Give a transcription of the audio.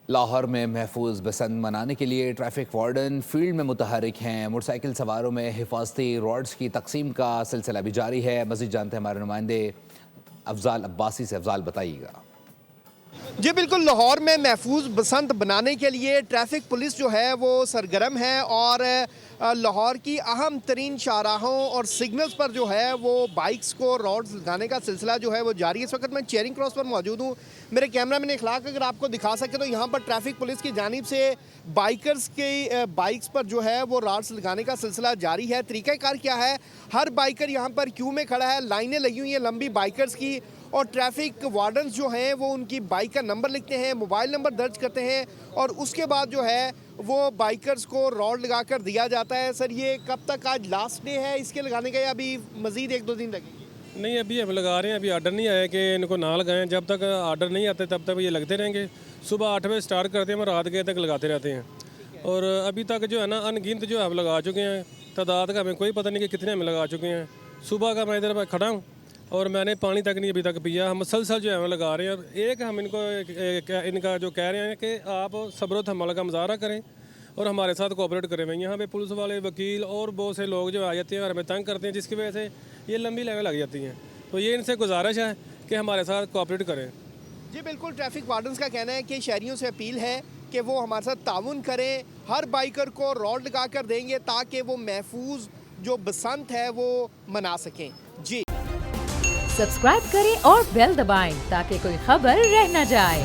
लाहौर में महफूज बसंत मनाने के लिए ट्रैफिक वार्डन फील्ड में मुतहरिक हैं। मोटरसाइकिल सवारों में हिफाजती रॉड्स की तकसीम का सिलसिला भी जारी है। मज़ीद जानते हैं हमारे नुमाइंदे अफजाल अब्बासी से। अफजाल, बताइएगा। जी बिल्कुल, लाहौर में महफूज बसंत बनाने के लिए ट्रैफिक पुलिस जो है वो सरगर्म है और लाहौर की अहम तरीन शाहराहों और सिग्नल्स पर जो है वो बाइक्स को रॉड्स लगाने का सिलसिला जो है वो जारी है। इस वक्त मैं चेयरिंग क्रॉस पर मौजूद हूँ। मेरे कैमरामैन इखलाक अगर आपको दिखा सके तो यहाँ पर ट्रैफिक पुलिस की जानिब से बाइकर्स की बाइक्स पर जो है वो रॉड्स लगाने का सिलसिला जारी है। तरीक़ाकार क्या है, हर बाइकर यहाँ पर क्यू में खड़ा है, लाइनें लगी हुई हैं लंबी बाइकर्स की, और ट्रैफिक वार्डन्स जो हैं वो उनकी बाइक का नंबर लिखते हैं, मोबाइल नंबर दर्ज करते हैं और उसके बाद जो है वो बाइकर्स को रॉड लगाकर दिया जाता है। सर, ये कब तक, आज लास्ट डे है इसके लगाने का या अभी मज़ीद 1-2 दिन लगेंगे? नहीं, अभी हम लगा रहे हैं। अभी आर्डर नहीं आया कि इनको ना लगाएं। जब तक आर्डर नहीं आते तब तक ये लगते रहेंगे। सुबह 8 बजे स्टार्ट करते हैं, हम रात के तक लगाते रहते हैं। और अभी तक जो है ना अनगिनत जो हम लगा चुके हैं। तादाद का हमें कोई पता नहीं कि कितने हम लगा चुके हैं। सुबह का मैं इधर खड़ा हूँ और मैंने पानी तक नहीं अभी तक पिया। हम मुसलसल जो है हम लगा रहे हैं। एक हम इनका जो कह रहे हैं कि आप सब्र तहम्मुल का मुजाहरा करें और हमारे साथ कोऑपरेट करें। यहाँ पे पुलिस वाले, वकील और बहुत से लोग जो आ जाते हैं और हमें तंग करते हैं, जिसकी वजह से ये लंबी लाइनें लग जाती हैं। तो ये इनसे गुजारिश है कि हमारे साथ कोऑपरेट करें। जी बिल्कुल, ट्रैफिक वार्डन्स का कहना है कि शहरियों से अपील है कि वो हमारे साथ ताउन करें, हर बाइकर को रॉड लगा कर देंगे ताकि वो महफूज जो बसंत है वो मना सकें। जी सब्सक्राइब करें और बेल दबाएं ताकि कोई खबर रह न जाए।